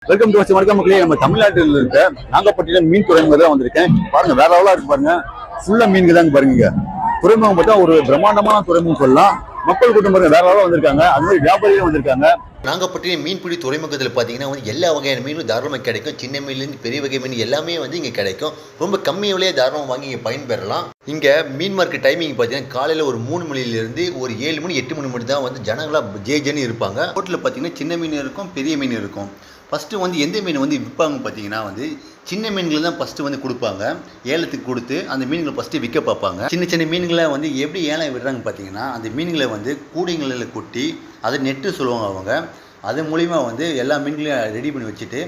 Welcome to வணக்கம் மக்களே. நம்ம தமிழ்நாட்டில் இருக்க நாகப்பட்டினம் மீன் துறைமுகம் தான் வந்திருக்கேன். பாருங்க, வேற லெவலா இருக்கு பாருங்க. ஃபுல்லா மீன்கள் தாங்க பாருங்க. துறைமுகம் பார்த்தா ஒரு பிரம்மாண்டமான துறைமுகம் சொல்லலாம். மக்கள் கூட்டம் பாருங்க, வேற லெவலா வந்திருக்காங்க. அது மாதிரி வியாபாரிகளும் வந்திருக்காங்க. நாகப்பட்டினம் மீன்பிடி துறைமுகத்தில் பார்த்தீங்கன்னா எல்லா வகையான மீனும் தாராளமாக கிடைக்கும். சின்ன மீன்லேருந்து பெரிய வகை மீன் எல்லாமே இங்கே கிடைக்கும். ரொம்ப கம்மி விலையே தாராளமாக வாங்கி இங்கே பயன்பெறலாம். இங்கே மீன் மார்க்கெட் டைமிங் பார்த்தீங்கன்னா காலையில் ஒரு 3 மணிலேருந்து ஒரு 7 மணி 8 மணி மட்டும் தான் ஜனங்களாக ஜேஜன்னு இருப்பாங்க. ஹோட்டலில் பார்த்தீங்கன்னா சின்ன மீன் இருக்கும், பெரிய மீன் இருக்கும். ஃபஸ்ட்டு எந்த மீன் விற்பாங்க பார்த்தீங்கன்னா சின்ன மீன்கள் தான் ஃபஸ்ட்டு கொடுப்பாங்க. ஏலத்துக்கு கொடுத்து அந்த மீன்களை ஃபஸ்ட்டு விற்க பார்ப்பாங்க. சின்ன சின்ன மீன்களை எப்படி ஏலம் விடுறாங்க பார்த்தீங்கன்னா, அந்த மீன்களை கூடைங்களில் கொட்டி அதை நெட்டு சொல்லுவாங்க அவங்க. அது மூலிமா எல்லா மீன்களையும் ரெடி பண்ணி வச்சுட்டு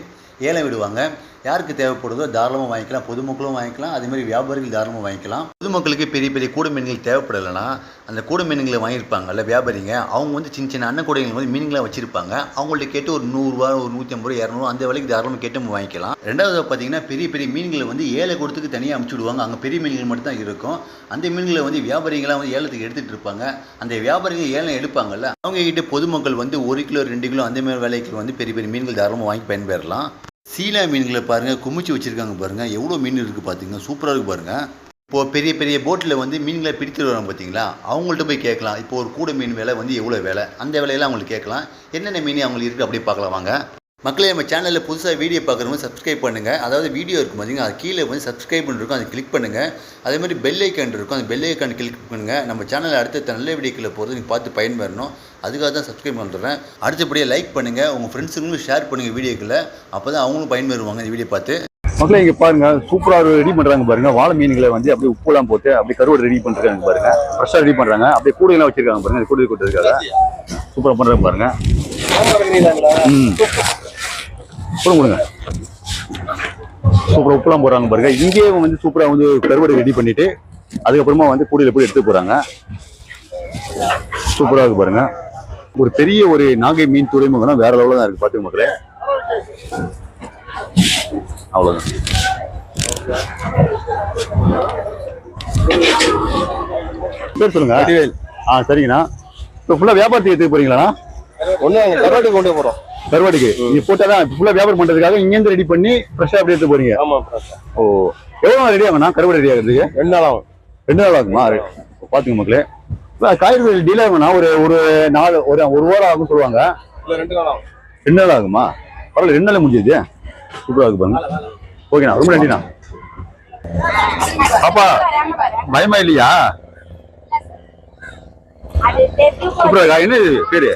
ஏலம் விடுவாங்க. யாருக்கு தேவைப்படுதோ தாராளமாக வாங்கிக்கலாம். பொதுமக்களும் வாங்கிக்கலாம், அதேமாதிரி வியாபாரிகள் தாராளமாக வாங்கிக்கலாம். பொதுமக்களுக்கு பெரிய பெரிய கூடை மீன்கள் தேவைப்படலைன்னா அந்த கூடை மீன்களை வாங்கியிருப்பாங்கல்ல வியாபாரிங்க, அவங்க சின்ன சின்ன அன்ன கூடைகள் மீன்களை வச்சுருப்பாங்க. அவங்கள்ட்ட கேட்டு ஒரு 100 ரூபா, ஒரு 150 ரூபா, 200 அந்த விலைக்கு தாராளமாக கேட்டு நம்ம வாங்கிக்கலாம். ரெண்டாவது பார்த்தீங்கன்னா பெரிய பெரிய மீன்களை ஏழை கொடுத்துக்கு தனியாக அமுச்சு விடுவாங்க. அங்கே பெரிய மீன்கள் மட்டும் தான் இருக்கும். அந்த மீன்களை வியாபாரிகளாக ஏலத்துக்கு எடுத்துகிட்டு இருப்பாங்க. அந்த வியாபாரிகள் ஏலம் எடுப்பாங்கல்ல, அவங்க கிட்ட பொதுமக்கள் 1 கிலோ 2 கிலோ அந்த மாதிரி விலைக்கு பெரிய பெரிய மீன்கள் தாராளமாக வாங்கி பயன்பெறலாம். சீலா மீன்களை பாருங்கள், குமிச்சு வச்சுருக்காங்க பாருங்கள். எவ்வளோ மீன் இருக்குது பார்த்தீங்கன்னா, சூப்பராக இருக்குது பாருங்கள். இப்போது பெரிய பெரிய போட்டில் மீன்களை பிடித்து வராங்க பார்த்தீங்களா, அவங்கள்ட்ட போய் கேட்கலாம். இப்போ ஒரு கூடை மீன் விலை எவ்வளோ விலை, அந்த விலையெல்லாம் அவங்களுக்கு கேட்கலாம். என்னென்ன மீன் அவங்களுக்கு இருக்குது அப்படியே பார்க்கலாம் வாங்க. மக்களே, நம்ம சேனலில் புதுசாக வீடியோ பார்க்குறவங்க சப்ஸ்கிரைப் பண்ணுங்கள். அதாவது வீடியோ இருக்கும் பார்த்தீங்கன்னா, அது கீழே சப்ஸ்கிரைப் பண்ணிருக்கும், அதை கிளிக் பண்ணுங்கள். அதேமாதிரி பெல் ஐக்கான் இருக்கும், அந்த பெல் ஐக்கான் கிளிக் பண்ணுங்கள். நம்ம சேனலில் அடுத்த நல்ல வீடியோக்களை போகிறது நீங்கள் பார்த்து பயன்பெறணும். அதுக்காக தான் சப்ஸ்கிரைப் பண்ணுறேன். அடுத்தபடியாக லைக் பண்ணுங்கள், உங்கள் ஃப்ரெண்ட்ஸுங்களும் ஷேர் பண்ணுங்கள் வீடியோக்களை. அப்போ தான் அவங்களும் பயன்பெறுவாங்க இந்த வீடியோ பார்த்து. மக்களே, இங்கே பாருங்க, சூப்பராக ரெடி பண்ணுறாங்க பாருங்க. வாழை மீன்களை அப்படியே உப்புலாம் போட்டு அப்படியே கருவாடு ரெடி பண்ணிருக்காங்க பாருங்க. ஃப்ரெஷ்ஷாக ரெடி பண்ணுறாங்க. அப்படியே கூடையெல்லாம் வச்சிருக்காங்க பாருங்க. கூடை கொட்டிருக்காங்க, சூப்பராக பண்ணுறாங்க பாருங்க. கொடுங்க, சூப்பராக உப்புலாம் போடுறாங்க பாருங்க. இங்கேயே சூப்பராக கருவாடு ரெடி பண்ணிட்டு அதுக்கப்புறமா கூடையில போய் எடுத்து போறாங்க. சூப்பராக இருக்கு பாருங்க. ஒரு பெரிய ஒரு நாகை மீன் துறைமுகம் வேற லெவலில் தான் இருக்கு. பாத்துக்க மக்களே, அவ்வளவுதான். பேர் சொல்லுங்க. சரிங்கண்ணா. இப்போ ஃபுல்லா வியாபாரத்துக்கு எடுத்துக்க போறீங்களா? கருவாட்டுக்கு கொண்டு போறோம். கருவாட்டுக்கு நீங்க போட்டாதான் ஃபுல்லா வியாபாரம் பண்றதுக்காக இங்க ரெடி பண்ணி ஃப்ரெஷ்ஷா அப்படியே எடுத்து போறீங்க? ஆமா. ஓ, எவ்வளவு ரெடி ஆகும்னா கருவாடு ரெடி ஆகுறதுக்கு? 2 நாள் ஆகும். 2 நாள் ஆகுமா? பாத்துங்க மக்களே, காய்கறி டீல் ஆகும்னா ஒரு நாள் ஒரு வாரம் ஆகும் சொல்லுவாங்க. 2 நாள் ஆகும். 2 நாள் ஆகுமா? பரவாயில்ல, 2 நாள் முடிஞ்சது. சூப்பரா இருக்கு பாருங்க. ஓகேண்ணா, ரொம்ப நன்றிண்ணா. பாப்பா பயமா இல்லையா? சூப்பரா இருக்கா? என்ன பேரு?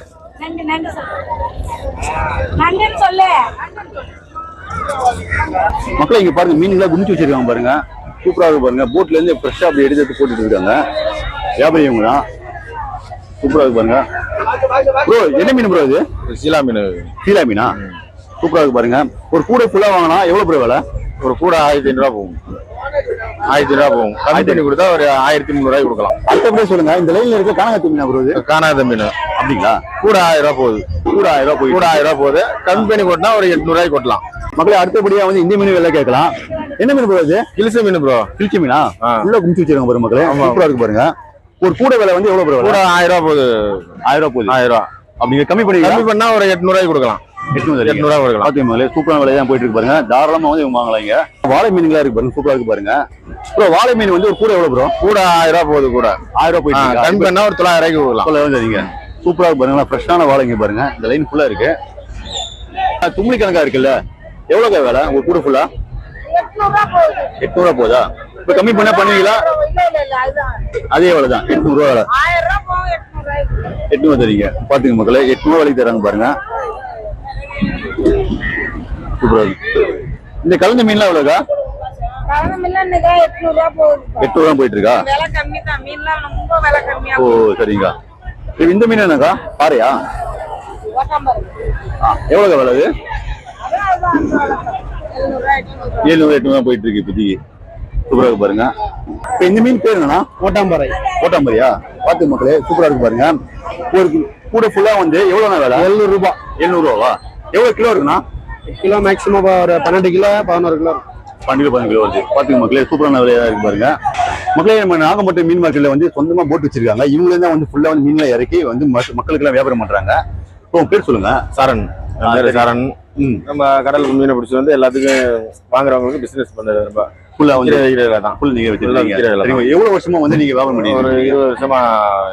மக்களை இங்க பாருங்க, மீன்களை குமிச்சு வச்சிருக்காங்க பாருங்க. சூப்பரா இருக்கு பாருங்க. போட்ல இருந்து ஃப்ரெஷ்ஷா அப்படி எடுத்து போட்டுட்டு இருக்காங்க வியாபாரி இவங்க தான். சூப்பரா இருக்கு பாருங்க. ப்ரோ, என்ன மீன் ப்ரோ இது? சீலா மீன். சீலா மீனா? சூப்பரா இருக்கு பாருங்க. ஒரு கூடை ஃபுல்லா வாங்கினா எவ்வளவு ப்ரோ விலை? ஒரு கூடை 1500 ரூபா போகும். 1500 ரூபா போகும். கம்மி தண்ணி கொடுத்தா ஒரு 1300 ரூபாய்க்கு கொடுக்கலாம். அடுத்தபடியே சொல்லுங்க, இந்த லைன்ல இருக்க காணாங்கத்தி மீனா ப்ரோ? இது காணாத மீன். அப்படிங்களா? கூட 1000 ரூபா போகுது. கூட 1000 ரூபா போய் கூட 1000 ரூபா போகுது. கம்மி பண்ணி கொட்டினா ஒரு 800 ரூபாய்க்கு கொட்டலாம். மக்களே, அடுத்தபடியா இந்த மீன் விலை கேட்கலாம். என்ன மீன் ப்ரோ இது? கிழிச்ச மீன் ப்ரோ. கிழிச்ச மீனா? உள்ள குமிச்சு வச்சிருக்காங்க பாருங்க மக்களே. சூப்பரா இருக்கு பாருங்க. ஒரு கூடை விலை எவ்வளவு ப்ரோ? கூட 1000 ரூபா போகுது. 1000 ரூபா போகுது. 1000 ரூபா அப்படிங்க கம்மி பண்ணா ஒரு 800 ரூபாய்க்கு கொடுக்கலாம். 800 ரூபா கொடுக்கலாம். பாத்தீங்க மக்களே, சூப்பரான விலை தான் போயிட்டு இருக்கு பாருங்க. தாராளமா இவங்க வாங்கலாம். இங்க வாழை மீன்களா இருக்கு பாருங்க, சூப்பரா இருக்கு பாருங்க. ப்ரோ, வாழை மீன் ஒரு கூட எவ்வளவு ப்ரோ? கூட 1000 ரூபா போகுது. கூட 1000 ரூபா போயிட்டு கம்மி பண்ணா ஒரு 900 ரூபாய்க்கு கொடுக்கலாம். சரிங்க. சூப்பரா இருக்கு பாருங்க. ஃப்ரெஷ்ஷான வாழைங்க பாருங்க. இந்த லைன் ஃபுல்லா இருக்கு. தும்ளி கணக்கா இருக்குல்ல, எவ்வளவு வேலை ஒரு கூட ஃபுல்லா? 800 ரூபா போதா? இப்ப கம்மி பண்ணா பண்ணுவீங்களா? அதே எவ்வளவுதான், 800 ரூபா வேலை. 800 தரீங்க. பாத்துங்க மக்களே, 800 வேலைக்கு தராங்க பாருங்க. சூப்பரா இருக்கு. இந்த கலந்த மீன்லாம் எவ்வளவுக்கா? 800 ரூபா போயிட்டு இருக்கா? ஓ, சரிங்க. இந்த மீன் என்னக்கா? பாறையா? எவ்வளவு வேலை அது? 700 800 போயிட்டு இருக்கு இப்போதைக்கு. சூப்பரா இருக்கு பாருங்க. இப்ப இந்த மீன் பேர் என்னன்னா? கோட்டாம்பாறை. கோட்டாம்பாறையா? பாத்து மக்களே, சூப்பரா இருக்கு பாருங்க. ஒரு கூட ஃபுல்லா எவ்வளவு வேலை? 700 ரூபா. 700 ரூபாவா? எவ்வளவு கிலோ இருக்குண்ணா? கிலோ மேக்ஸிமம் ஒரு 12 கிலோ 11 கிலோ. 12 கிலோ வருது. பாத்துங்க மக்களே, சூப்பரான விலையா இருக்கு பாருங்க. மக்களே, நம்ம நாகப்பட்டினம் மீன் மார்க்கெட்ல சொந்தமா போட்டு வச்சிருக்காங்க. இவங்களே தான் ஃபுல்லா மீன்களை இறக்கி மக்களுக்கு எல்லாம் வியாபாரம் பண்றாங்க. பேர் சொல்லுங்க. சரண். சரண். ம். நம்ம கடலுக்கு மீனை பிடிச்சி வந்து எல்லாத்துக்கும் வாங்குறவங்களுக்கு பிசினஸ் பண்றது ரொம்ப ஃபுல்லா வந்து விற்கிற தான். ஃபுல் நீங்க full ஆ வச்சிருக்கீங்க. விக்கிற வேலை சரிங்க. எவ்வளவு வருஷமா வந்து நீங்க வியாபாரம் ஒரு பண்ணீங்க? 20 வருஷமா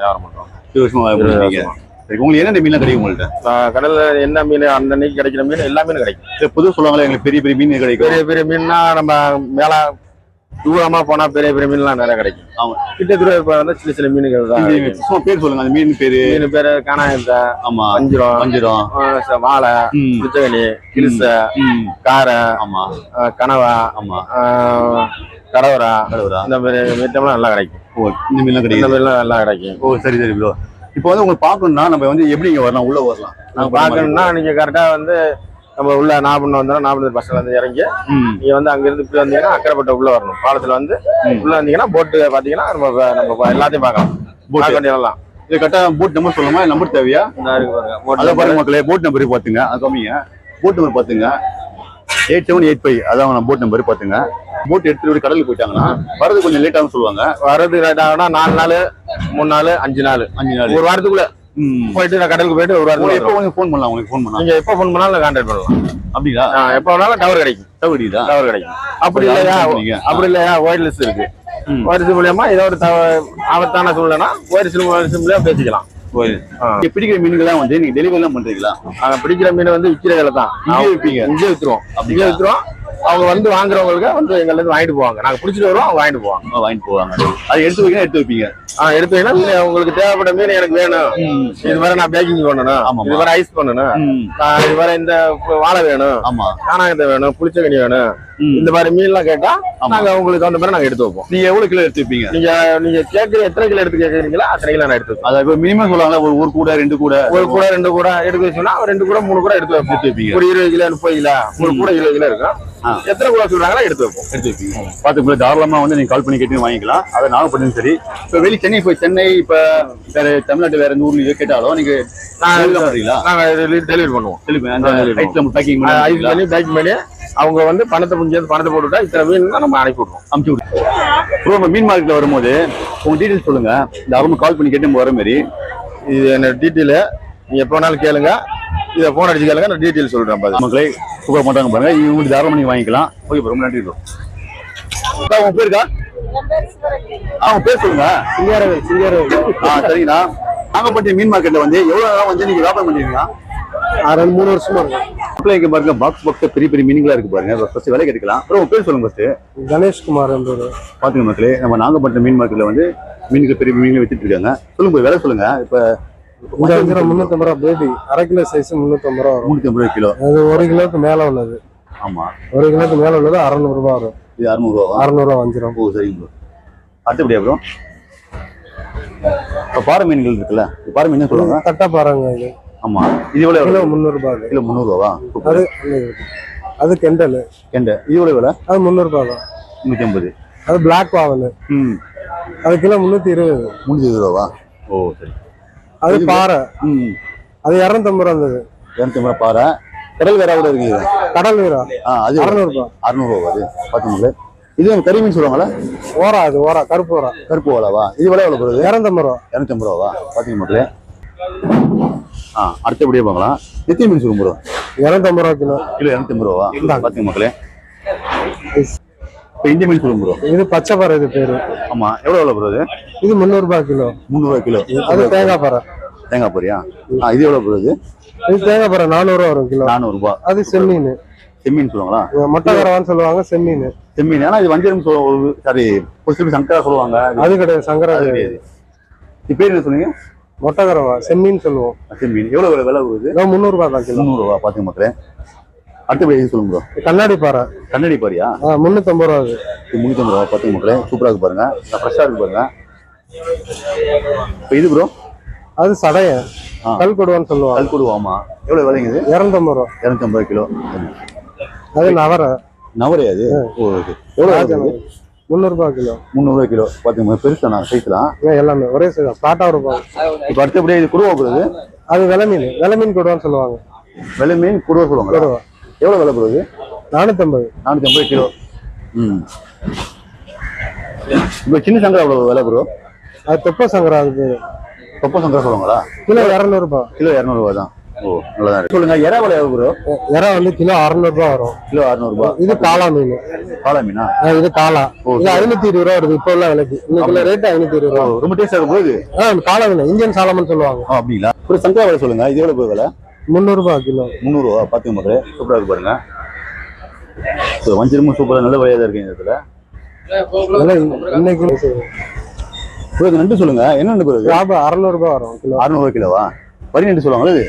வியாபாரம் பண்றோம். 20 வருஷமா வியாபாரம் பண்ணீங்க. சரி, உங்களுக்கு என்னென்ன மீன்லாம் கிடைக்கும் உங்கள்ட்ட? கடல்ல என்ன மீன் அந்த அன்னைக்கு கிடைக்கிற மீன் எல்லா மீனும் கிடைக்கும். சரி, பொதுவா சொல்லுவாங்களே எங்களுக்கு பெரிய பெரிய மீன் கிடைக்கும். பெரிய பெரிய மீன்னா நம்ம மேல தூரமா போனா பெரிய பெரிய மீன்லாம் நிறைய கிடைக்கும். ஆமா. கிட்டத்தட்ட இப்ப வந்து சின்ன சின்ன மீன்கள் தான் நீங்க சும்மா பேர் சொல்லுங்க, அந்த மீன் பேரு. மீன் பேரு காணாயந்த, ஆமா. வஞ்சிரம், வஞ்சிரம், வாழை, ம். புச்சகனி, கிரிச, ம். காரை, ஆமா கனவா, ஆமா. கடவரா, கடவுரா. இந்த மாதிரி மீட்டம்லாம் நல்லா கிடைக்கும். ஓ, இந்த மீன்லாம் இந்த கிடைக்கும். மாதிரிலாம் நல்லா கிடைக்கும். ஓ, சரி சரி ப்ரோ. இப்போ வந்து உங்களுக்கு பார்க்கணும்னா நம்ம வந்து எப்படி இங்க வரலாம், உள்ள வரலாம்? நாங்க பார்க்கணும்னா நீங்க கரெக்டா வந்து நம்ம உள்ள நாகப்பட்டினம் வந்தோம். நாகப்பட்டினம் பஸ்ல வந்து இறங்கி ம். நீங்க வந்து அங்க இருந்து இப்படி வந்தீங்கன்னா அக்கரைப்பட்ட உள்ள வரணும். பாலத்துல வந்து உள்ள வந்தீங்கன்னா போட்டு பாத்தீங்கன்னா நம்ம எல்லாத்தையும் பார்க்கலாம். பார்க்க வேண்டியதெல்லாம் இது கரெக்டா போட் நம்பர் சொல்லணுமா? நம்பர் தேவையா? இந்த இருக்கு பாருங்க. அதை போட்டு பாருங்க மக்களே, போட் நம்பர் பாத்துங்க. அது கம்மிங்க. போட் நம்பர் பாத்துங்க 8785. அதான் நம்ம போட் நம்பர் பாத்துங்க. போட் எடுத்துட்டு கடலுக்கு போயிட்டாங்கன்னா வரது கொஞ்சம் லேட் ஆகும் சொல்லுவாங்க. வர்றது லேட் ஆகுனா 4 நாள் 3 நாள் 5 நாள் 5 நாள் ஒரு வாரத்துக்குள்ள போயிட்டு நான் கடலுக்கு போயிட்டு ஒரு வாரத்துக்குள்ள எப்போ வந்து ஃபோன் பண்ணலாம்? உங்களுக்கு ஃபோன் பண்ணலாம் நீங்க எப்ப போன் பண்ணாலும் கான்டாக்ட் பண்ணலாம். அப்படிங்களா? எப்ப வேணாலும் டவர் கிடைக்கும். தவறிதா? டவர் கிடைக்கும். அப்படி இல்லையா ஒயர்லெஸ் இருக்கு. ஒயர்லெஸ் மூலியமா ஏதோ ஒரு ஆபத்தான சூழ்நிலைனா ஒயர்லெஸ் மூலியமா பேசிக்கலாம். பிடிக்கிற மீன்கள்லாம் வந்து நீங்க டெலிவரி எல்லாம் பண்றீங்களா? நாங்க பிடிக்கிற மீன் வந்து விற்கிற வேலை தான். இங்கே விற்பீங்க? இங்கே வித்துருவோம். இங்கே வித்துருவோம். அவங்க வந்து வாங்குறவங்களுக்கு வந்து எங்கள்ல இருந்து வாங்கிட்டு போவாங்க. நாங்க பிடிச்சிட்டு வருவோம், அவங்க வாங்கிட்டு போவாங்க. வாங்கிட்டு போவாங்க. அது எடுத்து வைக்க எடுத்து வைப்பீங்க. எடுத்து வைக்கணும். உங்களுக்கு தேவைப்பட்ட மீன் எனக்கு வேணும், இது மாதிரி நான் பேக்கிங் பண்ணணும், இது மாதிரி ஐஸ் பண்ணணும், இது மாதிரி இந்த வாழை வேணும், ஆமா, காணாங்கத்தை வேணும், புளிச்சகனி வேணும், இந்த மாதிரி மீன் எல்லாம் கேட்டா நாங்க உங்களுக்கு அந்த மாதிரி நாங்க எடுத்து வைப்போம். நீங்க எவ்வளவு கிலோ எடுத்து வைப்பீங்க? நீங்க கேட்கற எத்தனை கிலோ எடுத்து கேட்கறீங்களா அத்தனை கிலோ நான் எடுத்து வைப்பேன். அதாவது மினிமம் சொல்லுவாங்களா, ஒரு கூட 2 கூட, ஒரு கூட 2 கூட எடுத்து வச்சோம்னா 2 கூட 3 கூட எடுத்து வைப்பீங்க. ஒரு 20 கிலோ 30 கிலோ ஒரு கூட 20 கிலோ இருக்கும். எத்தனை கூட சொல்றாங்களோ எடுத்து வைப்போம். எடுத்து வைப்பீங்க. பாத்துக்குள்ள தாராளமா வந்து நீங்க கால் பண்ணி கேட்டு வாங்கிக்கலாம். அதை நாகப்பட்டினம் சரி. இப்ப வெளி சென்னை இப்ப வேற தமிழ்நாட்டு வேற எந்த ஊர்ல கேட்டாலும் நீங்க நாங்க டெலிவரி பண்ணுவோம். பேக்கிங் பண்ணி அவங்க வந்து பணத்தை போட்டுவிட்டா இத்தனை மீன் தான் நம்ம அனுப்பி விடுவோம், அனுப்பிச்சு விடுவோம். மீன் மார்க்கெட்ல வரும்போது உங்க டீடைல்ஸ் சொல்லுங்க. இந்த அவங்க கால் பண்ணி கேட்டு வர மாதிரி இது என்ன டீட்டெயில் நீங்க எப்போ வேணாலும் கேளுங்க. இதை போன் அடிச்சு கேளுங்க, நான் டீட்டெயில் சொல்றேன். மக்களே சூப்பர் மாட்டாங்க பாருங்க. இவங்க தாராளமா நீங்க வாங்கிக்கலாம். ஓகே, ரொம்ப நன்றி ப்ரோ. உங்க பேருக்கா? அவங்க பேர் சொல்லுங்க. சரிங்கண்ணா. நாகப்பட்டினம் மீன் மார்க்கெட்ல வந்து எவ்வளவு நாளா வந்து நீங்க வியாபாரம் பண்ணிருக்கீங்க? 3 வருஷமா இருக்கு. இங்க பாருங்க, பாக்ஸ் பெரிய பெரிய மீன்களா இருக்கு பாருங்க. ஃபர்ஸ்ட் விலை கேட்கலாம். அப்புறம் பேர் சொல்லுங்க. ஃபர்ஸ்ட் கணேஷ்குமார். பாத்துங்க மக்களே, நம்ம நாகப்பட்டினம் மீன் மார்க்கெட்ல வந்து மீன்கள் பெரிய மீன்கள் வித்துட்டு இருக்காங்க. சொல்லுங்க, விலை சொல்லுங்க. இப்ப 350 ரூபா பேபி, 1/2 கிலோ சைஸ் 350 ரூபா வரும். 350 கிலோ. அது 1 கிலோக்கு மேல உள்ளது. ஆமா, 1 கிலோக்கு மேல உள்ளது 600 ரூபா வரும். இது 600 ரூபா. 600 ரூபா வஞ்சிரம். ஓ, சரிங்க ப்ரோ. அடுத்தபடியா ப்ரோ, இப்ப பாறை மீன்கள் இருக்குல்ல, பாறை மீன் சொல்லுவாங்க. கட்டா பாருங்க இது. ஆமா, இது எவ்வளவு? கிலோ 300 ரூபாய். கிலோ 300 ரூபாவா? அது கெண்டல். இது எவ்வளவு விலை? அது 300 ரூபாய் தான். 350. அது பிளாக் வாவல். அது கிலோ 320. 320 ரூபாவா? ஓ, சரி. அது பாறை. அது 250 ரூபா இருந்தது. 250 ரூபா பாறை. கடல் வேற கூட இருக்கு. கடல் வீரா அது 600 ரூபாய். 600 ரூபா அது. பாத்தீங்களா? இது கறி மீன் சொல்லுவாங்களா? ஓரா. அது ஓரா, கருப்பு ஓரா. கருப்பு ஓலாவா? இது விலை எவ்வளவு போகுது? 250 ரூபா. 250 ரூபாவா? பாத்தீங்க மக்களே. அடுத்தபடியே பார்க்கலாம். எத்தனை மீன் சொல்லுங்க ப்ரோ? 250 ரூபா கிலோ. கிலோ 250 ரூபாவா? பாத்தீங்க மக்களே. இப்ப இந்திய மீன் சொல்லுங்க ப்ரோ. இது பச்சை பாறை. இது பேரு. ஆமா, எவ்வளவு ப்ரோ இது? இது 300 ரூபாய் கிலோ. 300 ரூபாய் கிலோ. அது தேங்காய் பாறை. தேங்காய் பாறையா? இது எவ்வளவு ப்ரோ? இது தேங்காய் பாறை 400 ரூபா வரும் கிலோ. 400 ரூபாய். அது செம்மீன். செம்மீன் சொல்லுவாங்களா? மொட்டைக்கரவான்னு சொல்லுவாங்க. செம்மீன். செம்மீன். ஆனா இது வஞ்சரம் சாரி, சங்கரா சொல்லுவாங்க. அது கிடையாது, சங்கரா கிடையாது. இது பேர் என்ன சொன்னீங்க? மொட்டைக்கரவா, செம்மீன் சொல்லுவோம். செம்மீன் எவ்வளவு விலை வருது? 300 ரூபாய் தான் கிலோ. 300 ரூபாய். பாத்தீங்க மக்களே. அடுத்த சொல்லுங்க ப்ரோ. கண்ணாடி பாறை. கண்ணாடி பாறையா? 350 ரூபா. அது 350 ரூபா. பாத்தீங்க மக்களே, சூப்பரா இருக்கு பாருங்க. ஃப்ரெஷ்ஷா இருக்கு பாருங்க. இது ப்ரோ? அது சடைய கல் கொடுவான்னு சொல்லுவாங்க. கல் கொடுவா. ஆமா, எவ்வளவு விலைங்க இது? 250 ரூபா. 250 கிலோ. அது நவரை. நவரை அது? எவ்வளவு? 300 ரூபாய் கிலோ. 300 ரூபாய் கிலோ. பாத்தீங்க, பெருசானா சைஸ்லாம்? எல்லாமே ஒரே சைஸ். பிளாட்டா இருக்கும். இப்ப அடுத்தபடியே இது குருவா போகுது. அது வெலை மீன். வெலை மீன் கொடுவான்னு சொல்லுவாங்க. வெலை மீன் குருவா சொல்லுவாங்க. குருவா எவ்வளவு விலை போகுது? 450. 450 கிலோ. இப்ப சின்ன சங்கரா எவ்வளவு விலை ப்ரோ? அது தொப்ப சங்கரா. அது பேரு தொப்ப சங்கரா சொல்லுவாங்களா? கிலோ 200 ரூபாய். கிலோ 200 ரூபாய் தான். ஓ நல்லதா இருக்கு. சொல்லுங்க எறா விலை எவ்வளவு ப்ரோ? இறா வந்து கிலோ 600 ரூபாய் வரும். கிலோ 600 ரூபாய். இது காளா மீன். காளா மீனா? இது காளா. இது 520 ரூபா வருது இப்போ உள்ள விலைக்கு. இன்னைக்கு ரேட் 520 ரூபா. ரொம்ப டேஸ்டா இருக்கும் போது. காளா மீன் இந்தியன் சாலமன் சொல்லுவாங்க. அப்படிங்களா? ஒரு சங்கரா விலை சொல்லுங்க. இது எவ்வளவு விலை? 300 ரூபாய் கிலோ. 300 ரூபா. பாத்துங்க மக்களே, சூப்பரா இருக்கு பாருங்க. வஞ்சிரமும் சூப்பரா நல்ல விலையா தான் இருக்கு இந்த இடத்துல. இன்னைக்கு நண்டு சொல்லுங்க. என்ன நண்டு ப்ரோ? 600 ரூபாய் வரும் கிலோ. 600 ரூபாய் கிலோவா? வரி நண்டு சொல்லுவாங்களா இது?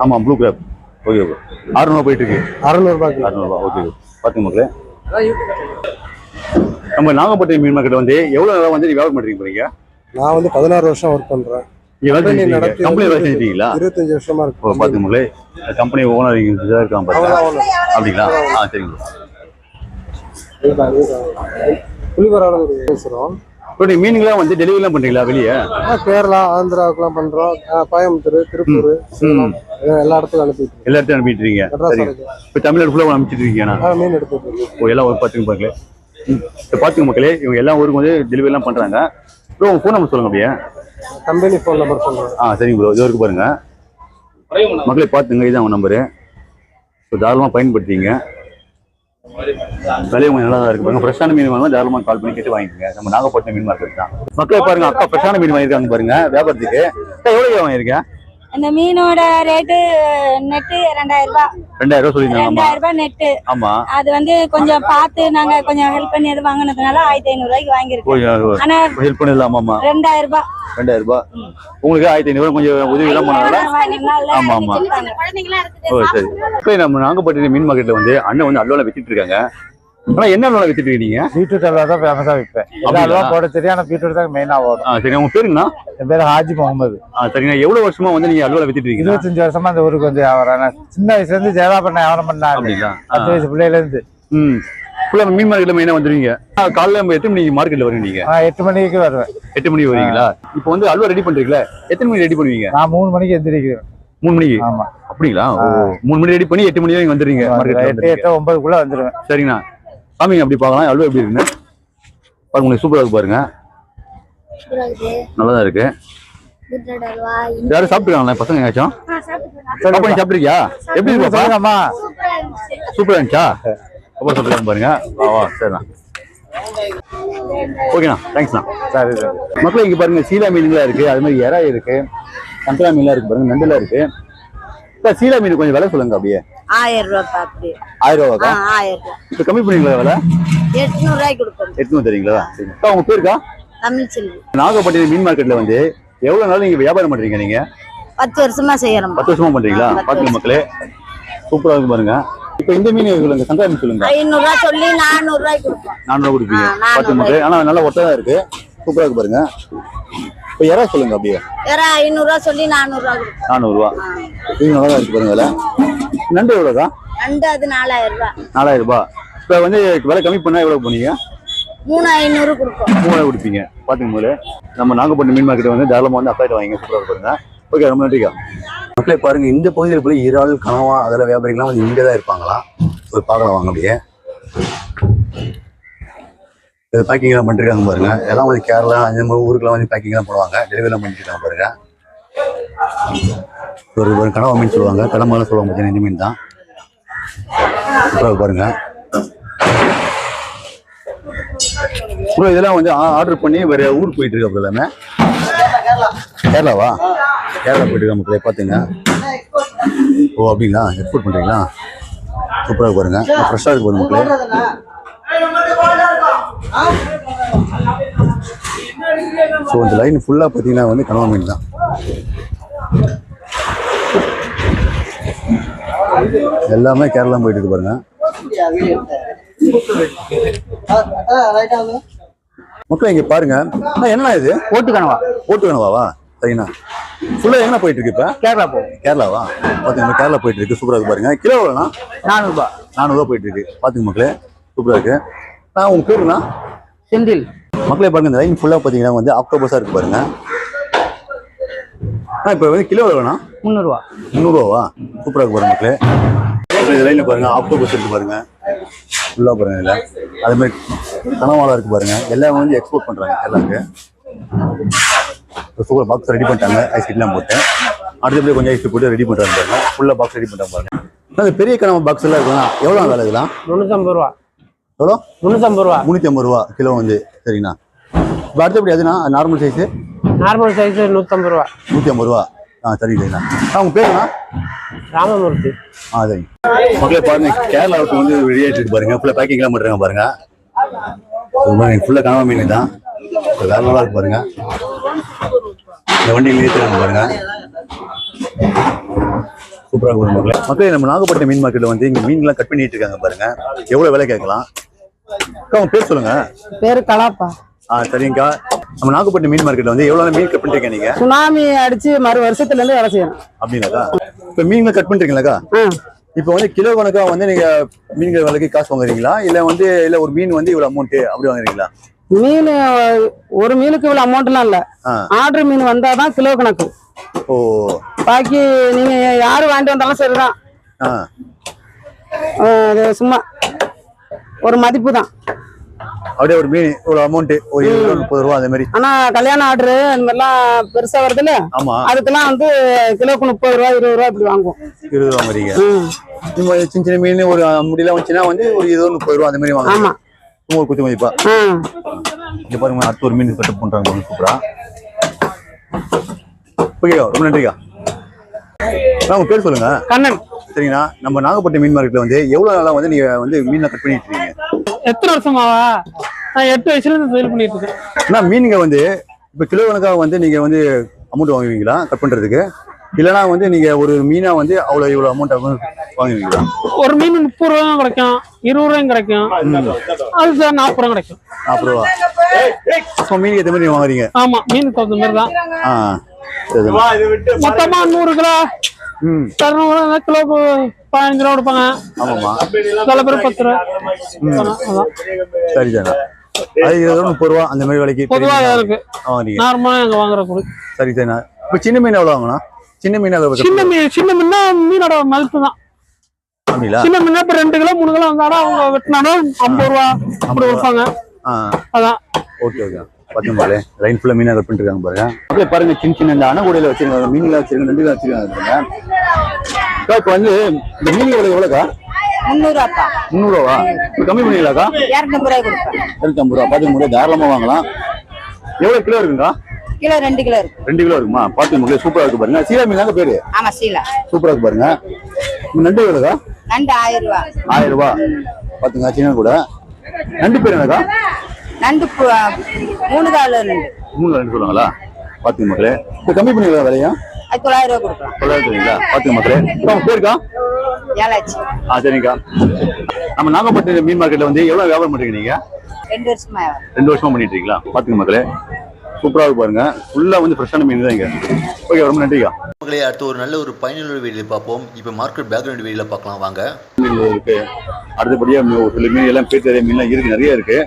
ஆமா ப்ளூ கிராப். Okay bro. 600 ரூபாய் போயிட்டு இருக்கு. 600 ரூபாய். 600 ரூபாய். ஓகே பாத்துங்க மக்களே. நம்ம நாகப்பட்டினம் மீன் மார்க்கெட் வந்து எவ்வளவு நாளா வந்து வியாபாரம் பண்றீங்க போறீங்க? நான் வந்து 16 வருஷம் ஒர்க் பண்றேன். கம்பெனி வேலை செஞ்சிட்டீங்களா? 25 வருஷமா இருக்கு. பாத்துங்க மக்களே, கம்பெனி ஓனர் இருக்காங்க பாருங்க. அப்படிங்களா? சரிங்க. புலிவரால பேசுறோம். இப்போ நீங்க மீன்லாம் வந்து டெலிவரிலாம் பண்றீங்களா வெளியே? கேரளா, ஆந்திராவுக்குலாம் பண்றோம். கோயம்புத்தூர், திருப்பூர், எல்லா இடத்துக்கும் அனுப்பிட்டு. எல்லா இடத்தையும் அனுப்பிட்டு இருக்கீங்க. இப்போ தமிழ்நாடு ஃபுல்லா அனுப்பிச்சிட்டு இருக்கீங்க. மீன் எடுத்துட்டு இருக்கோம். ஓ எல்லாம் பாத்துங்க மக்களே. இப்போ பாத்துங்க மக்களே, இவங்க எல்லா ஊருக்கும் வந்து டெலிவரிலாம் பண்றாங்க. ப்ரோ உங்க ஃபோன் நம்பர் சொல்லுங்க அப்படியே. கம்பெனி ஃபோன் நம்பர் சொல்றேன். சரிங்க ப்ரோ, இது வரைக்கும் பாருங்க மக்களே. பாத்துங்க, இதுதான் உங்க நம்பரு. இப்போ தாராளமா பயன்படுத்திங்க. விலையும் கொஞ்சம் நல்லா தான் இருக்கு பாருங்க. ஃப்ரெஷ்ஷான மீன் வாங்க தாராளமா கால் பண்ணி கேட்டு வாங்கிக்கோங்க. நம்ம நாகப்பட்டினம் மீன் மார்க்கெட் தான். மக்களே பாருங்க, அக்கா ஃப்ரெஷ்ஷான மீன் வாங்கிருக்காங்க பாருங்க வியாபாரத்துக்கு. எவ்வளவு வாங்கிருக்கேன்? அந்த மீனோட ரேட்டு நெட்டு 2000 ரூபாய். 2000 ரூபாய் சொல்லிருந்தாங்க. 2000 ரூபாய் நெட்டு. ஆமா. அது வந்து கொஞ்சம் பார்த்து நாங்க கொஞ்சம் ஹெல்ப் பண்ணி அது வாங்கினதுனால 1500 ரூபாய்க்கு வாங்கிருக்கோம். ஆனா ஹெல்ப் பண்ணலாமா? ஆமா 2000 ரூபாய். 2000 ரூபாய். உங்களுக்கு 1500 கொஞ்சம் உதவி எல்லாம் பண்ணாங்களா? ஆமா ஆமா. ஓ சரி. இப்போ நம்ம நாகப்பட்டினம் மீன் மார்க்கெட்ல வந்து அண்ணன் வந்து அல்வால வித்துட்டு இருக்காங்க. ஆனா என்ன அல்வா வித்துட்டு இருக்கீங்க? பீட்ரூட் அல்வா தான் ஃபேமஸா விற்பேன். எல்லா அல்வா போட தெரியும், ஆனா பீட்ரூட் தான் மெயினா ஓடும். சரி, உங்க பேருங்கண்ணா? என் பேர் ஹாஜி முகமது. சரிங்க. எவ்வளவு வருஷமா வந்து நீங்க அல்வால வித்துட்டு இருக்கீங்க? 25 வருஷமா அந்த ஊருக்கு வந்து வியாபாரம். சின்ன வயசுல இருந்து ஜெயதாபண்ண வியாபாரம் பண்ணாங்க. 10 வயசு பிள்ளையில இருந்து. ஃபுல்லா மீன் மார்க்கெட்ல மெயினா வந்துருவீங்க. காலையில எத்தனை மணிக்கு மார்க்கெட்ல வருவீங்க நீங்க? 8 மணிக்கு வருவேன். 8 மணிக்கு வருவீங்களா? இப்போ வந்து அல்வா ரெடி பண்றீங்களா? எத்தனை மணிக்கு ரெடி பண்ணுவீங்க? நான் 3 மணிக்கு எந்திரிக்கிறேன். 3 மணிக்கு? ஆமா. அப்படிங்களா? 3 மணி ரெடி பண்ணி 8 மணி வரைக்கும் வந்துடுறீங்க மார்க்கெட்ல? 8, 9க்குள்ள வந்துருவேன். சரிங்கண்ணா. சாமிங்க அப்படி பார்க்கலாம். அல்வா எப்படி இருக்குன்னு பாருங்க. உங்களுக்கு சூப்பரா இருக்கு பாருங்க. நல்லதா இருக்கு. யாரும் சாப்பிட்டுருக்காங்களா பசங்க? எங்காச்சும் சாப்பிட்டுருக்கியா? எப்படி இருக்கு? சூப்பரா இருந்துச்சா? அப்புறம் சாப்பிட்டுருக்காங்க பாருங்க. வா சரிண்ணா. ஓகேண்ணா, தேங்க்ஸ்ண்ணா. சரி சரி. மக்கள் இங்க பாருங்க, சீலா மீன்லாம் இருக்கு, அது மாதிரி எறா இருக்கு, சங்கரா மீன்லாம் இருக்கு பாருங்க, நண்டுலாம் இருக்கு. சீலா மீன் கொஞ்சம் விலை சொல்லுங்க அப்படியே. 1000 ரூபாய் அப்படி. 1000 ரூபாய்க்கா? 1000 ரூபாய். இப்ப கம்மி பண்ணீங்களா விலை? 800 ரூபாய்க்கு கொடுப்போம். 800 தரீங்களா? சரிங்க. உங்க பேருக்கா? தமிழ்ச்செல்வி. நாகப்பட்டினம் மீன் மார்க்கெட்ல வந்து எவ்வளவு நாள் நீங்க வியாபாரம் பண்றீங்க? நீங்க 10 வருஷமா செய்யறோம். 10 வருஷமா பண்றீங்களா? பாத்துங்க மக்களே, சூப்பரா இருக்கு பாருங்க. இப்ப இந்த மீன் சொல்லுங்க, சங்கரா மீன் சொல்லுங்க. 500 ரூபாய் சொல்லி 400 ரூபாய்க்கு கொடுப்போம். 400 கொடுப்பீங்க? பாத்துங்க மக்களே, ஆனா நல்லா ஒட்டதா இருக்கு, சூப்பரா இருக்கு பாருங்க. இப்ப எறா சொல்லுங்க அப்படியே. எறா 500 ரூபாய் சொல்லி 400 ரூபாய் கொடுப்போம். 400 ரூபாய். இது நல்லா இருக்கு பாருங்க விலை. நண்டு எவ்வளவுதான்? நண்டு அது 4000 ரூபாய். 4000 ரூபாய். இப்ப வந்து விலை கம்மி பண்ணா எவ்வளவு போனீங்க? 3500 கொடுப்போம். 3000 கொடுப்பீங்க. பாத்துங்க முதல்ல நம்ம நாகப்பட்டினம் மீன் மார்க்கெட் வந்து தாராளமா வந்து அப்பாயிட்டு வாங்க, சூப்பரா பாருங்க. ஓகே, ரொம்ப நன்றிக்கா. மக்களே பாருங்க, இந்த பகுதியில் போய் இறால், கனவா, அதெல்லாம் வியாபாரிகள்லாம் வந்து இங்கே தான் இருப்பாங்களாம். ஒரு பார்க்கலாம் வாங்க அப்படியே. இது பேக்கிங்லாம் பண்ணிருக்காங்க பாருங்க. எல்லாம் வந்து கேரளா அந்த மாதிரி ஊருக்குலாம் வந்து பேக்கிங்லாம் பண்ணுவாங்க, டெலிவரிலாம் பண்ணிட்டு இருக்காங்க பாருங்க. ஒரு கனவா மீன் சொல்லுவாங்க, கடம்பெல்லாம் சொல்லுவாங்க பார்த்தீங்கன்னா இந்த மீன் தான். சூப்பராக பாருங்க ப்ரோ. இதெல்லாம் வந்து ஆர்டர் பண்ணி வேற ஊருக்கு போயிட்டு இருக்கு. அப்புறம் எல்லாமே கேரளாவா? கேரளா போயிட்டு இருக்க மக்களே, பார்த்துங்க. ஓ அப்படிங்களா? எக்ஸ்போர்ட் பண்ணுறீங்களா? சூப்பராக பாருங்க, ஃப்ரெஷ்ஷாக இருக்கு பாருங்க மக்களே. ஸோ இந்த லைன் ஃபுல்லாக பார்த்தீங்கன்னா வந்து கனவா மீன் தான். எல்லாமே கேரளா போயிட்டு இருக்கு பாருங்க. மக்கள் இங்க பாருங்க, என்ன இது? ஓட்டு கனவா. ஓட்டு கனவாவா? சரிண்ணா. ஃபுல்லா எங்க போயிட்டு இருக்கு? இப்ப கேரளா போகும். கேரளாவா? பாத்தீங்கன்னா கேரளா போயிட்டு இருக்கு, சூப்பரா இருக்கு பாருங்க. கிலோ எவ்வளோண்ணா? 400 ரூபாய். 400 ரூபாய் போயிட்டு இருக்கு. பாத்துங்க மக்களே, சூப்பரா இருக்கு. உங்க பேருண்ணா? செந்தில். மக்களே பாருங்க, இந்த லைன் ஃபுல்லா பாத்தீங்கன்னா வந்து ஆக்டோபஸா இருக்கு பாருங்க. இப்ப வந்து கிலோ எவ்வளோண்ணா? 300 ரூபாய். 300 ரூபாவா? சூப்பரா இருக்கு பாருங்க மக்களே. இந்த லைன்ல பாருங்க, ஆக்டோபஸ் இருக்கு பாருங்க, ஃபுல்லா பாருங்க. இல்ல அதே மாதிரி கனவாலா இருக்கு பாருங்க. எல்லாமே வந்து எக்ஸ்போர்ட் பண்றாங்க எல்லாருக்கு. சூப்பர் பாக்ஸ் ரெடி பண்ணிட்டாங்க, ஐஸ் கட்டிலாம் போட்டு. அடுத்தபடி கொஞ்சம் ஐஸ் போட்டு ரெடி பண்றாங்க பாருங்க. ஃபுல்லா பாக்ஸ் ரெடி பண்றாங்க பாருங்க. அந்த பெரிய கனவு பாக்ஸ் எல்லாம் இருக்கலாம். எவ்வளவு வேலை இதெல்லாம்? 350 ரூபா. எவ்வளோ? 350 ரூபா. 350 ரூபா கிலோ வந்து. சரிங்கண்ணா. இப்போ அடுத்தபடி அதுனா நார்மல் சைஸ்? நார்மல் சைஸ் 150 ரூபா. 150 ரூபா. சரி சரிண்ணா. உங்க பேருண்ணா? ராமமூர்த்தி. சரி. மக்களே பாருங்க, கேரளாவுக்கு வந்து ரெடி ஆயிட்டு பாருங்க. ஃபுல்லா பேக்கிங் எல்லாம் பண்றாங்க பாருங்க. ஃபுல்லா கனவா மீன் தான். வேற நல்லா இருக்கு பாருங்க. இந்த வண்டியில் ஏற்றுறாங்க பாருங்க. சூப்பராக இருக்கும் மக்களே. மக்களே நம்ம நாகப்பட்டினம் மீன் மார்க்கெட்ல வந்து இங்க மீன்லாம் கட் பண்ணிட்டு இருக்காங்க பாருங்க. எவ்வளவு விலை கேட்கலாம்? அக்கா உங்க பேர் சொல்லுங்க. பேரு கலாப்பா. சரிங்கக்கா. நம்ம நாகப்பட்டினம் மீன் மார்க்கெட்ல வந்து எவ்வளவு மீன் கட் பண்ணிருக்கீங்க நீங்க? சுனாமி அடிச்சு மறு வருஷத்துல இருந்து வேலை செய்யணும் அப்படின்னாக்கா. இப்ப மீன்ல கட் பண்றீங்களாக்கா? இப்ப வந்து கிலோ கணக்கா வந்து நீங்க மீன்கள் விலைக்கு காசு வாங்குறீங்களா இல்ல ஒரு மீன் வந்து இவ்வளவு அமௌண்ட் அப்படி வாங்குறீங்களா? மீன் ஒரு மீனுக்கு இவ்வளவு அமௌண்ட்லாம் இல்ல. ஆர்டர் மீன் வந்தாதான் கிலோ கணக்கு. ஓ. பாக்கி நீங்க யாரு வாங்கிட்டு வந்தாலும் சரிதான். சும்மா ஒரு மதிப்பு தான். அப்படியே ஒரு மீன் ஒரு அமௌண்ட் ஒரு 30 ரூபா அந்த மாதிரி. ஆனா கல்யாண ஆர்டர் இந்த மாதிரிலாம் பெருசா வருது இல்ல, அதுக்கெல்லாம் வந்து கிலோக்கு 30 ரூபா 20 ரூபா இப்படி வாங்குவோம். 20 ரூபா மாதிரிங்க. சின்ன சின்ன மீன் ஒரு முடியல வந்துச்சுன்னா வந்து ஒரு 20 30 ரூபா அந்த மாதிரி வாங்குவோம். ஆமா, ஒரு குத்தி மதிப்பா. இங்க பாருங்க, அடுத்த ஒரு மீன் கட் பண்றாங்க சூப்பரா. ஓகே, ரொம்ப நன்றிக்கா. உங்க பேர் சொல்லுங்க. கண்ணன். சரிங்கண்ணா. நம்ம நாகப்பட்டினம் மீன் மார்க்கெட்ல வந்து எவ்வளவு நாளா வந்து நீங்க வந்து மீனை கட் பண்ணிட்டு இருக்கீங்க? எத்தனை வருஷமாவா? நான் 8 வயசுல இருந்து தொழில் பண்ணிட்டு இருக்கேன். ஆனா மீனுங்க வந்து இப்ப கிலோ கணக்காக வந்து நீங்க வந்து அமௌண்ட் வாங்குவீங்களா கட் பண்றதுக்கு? இல்லைன்னா வந்து நீங்க ஒரு மீனா வந்து இவ்வளவு அமௌண்ட் வாங்குவீங்களா? ஒரு மீன் 30 ரூபா கிடைக்கும், 20 ரூபாயும் கிடைக்கும், அது 40 ரூபா கிடைக்கும். 40 ரூபா. மீனுக்கு ஏற்ற மாதிரி வாங்குறீங்க? ஆமா, மீனுக்கு தகுந்த மாதிரி தான். மொத்தமா 100 கிலோ 200 கிலோ 15 ரூபா கொடுப்பாங்க. ஆமாமா, சில பேர் 10 ரூபா. சரி தானே. அது 30 ரூபா அந்த மாதிரி விலைக்கு பொதுவா இருக்கு. நார்மலா அங்க வாங்குற பொருள். சரி தானே. இப்ப சின்ன மீன் எவ்வளவு வாங்கணும்? சின்ன மீன் மீன்னா மீனோட மதிப்பு தான். சின்ன மீன் இப்ப 2 கிலோ 3 கிலோ வந்தாலும் அவங்க வெட்டினாலும் 50 ரூபா அப்படி கொடுப்பாங்க. அதான். Okay okay. பாத்தீங்களே, லைன் ஃபுல்லா மீனா கட் பண்ணிட்டு இருக்காங்க பாருங்க. அப்படியே பாருங்க, சின்ன சின்ன இந்த அணகுடையில வச்சிருக்காங்க, மீன்ல வச்சிருக்காங்க, நண்டுல வச்சிருக்காங்க. இப்ப வந்து இந்த மீன் எவ்வளவுக்கா? 300 ரூபாப்பா. 300 ரூபா. கம்மி பண்ணிக்கலாக்கா? 250 ரூபாய் கொடுப்பேன். 250 ரூபா. பாத்துங்க, தாராளமா வாங்கலாம். எவ்வளவு கிலோ இருக்குங்க? கிலோ 2 கிலோ இருக்கு. 2 கிலோ இருக்குமா? பாத்துங்க, சூப்பரா இருக்கு பாருங்க. சீலா மீன் தாங்க பேரு? ஆமா, சீலா. சூப்பரா இருக்கு பாருங்க. நண்டு எவ்வளவுக்கா? நண்டு 1000 ரூபா. 1000 ரூபா. பாத்துங்க, சின்ன கூட. நண்டு பேர் என்னக்கா? நண்டு 3 கால் நண்டு. 3 நண்டு சொல்லுவாங்களா? பாத்துங்க மக்களே, இப்ப கம்மி பண்ணிக்கலாம் விலையும்? 900 ரூபா கொடுக்கலாம். 900 ரூபாய்ங்களா? பாத்துங்க மக்களே. உங்க பேருக்கா? ஏலாச்சி. சரிங்கக்கா. நம்ம நாகப்பட்டினம் மீன் மார்க்கெட்ல வந்து எவ்வளவு வியாபாரம் பண்றீங்க நீங்க? 2 வருஷமா. 2 வருஷமா பண்ணிட்டு இருக்கீங்களா? பாத்துங்க மக்களே, சூப்பரா இருக்கு பாருங்க. ஃபுல்லா வந்து ஃப்ரெஷ்ஷான மீன் தான் இங்க. ஓகே, ரொம்ப நன்றிக்கா. மக்களே, அடுத்து ஒரு நல்ல ஒரு பயனுள்ள வீடியோ பார்ப்போம். இப்போ மார்க்கெட் பேக்ரவுண்ட் வீடியோல பார்க்கலாம் வாங்க. இருக்கு. அடுத்தபடியா ஒரு சில மீன் எல்லாம் பேர் மீன்லாம் இருக்கு, நிறைய இருக்கு.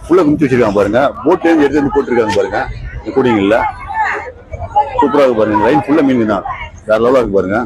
ஃபுல்லா குமிச்சு வச்சிருக்காங்க பாருங்க. போட்ல இருந்து எடுத்து போட்டுருக்காங்க பாருங்க. கூடிங்கல்ல சூப்பரா இருக்கு பாருங்க. லைன் ஃபுல்லா மீன் தான், வேற லெவலா இருக்கு பாருங்க.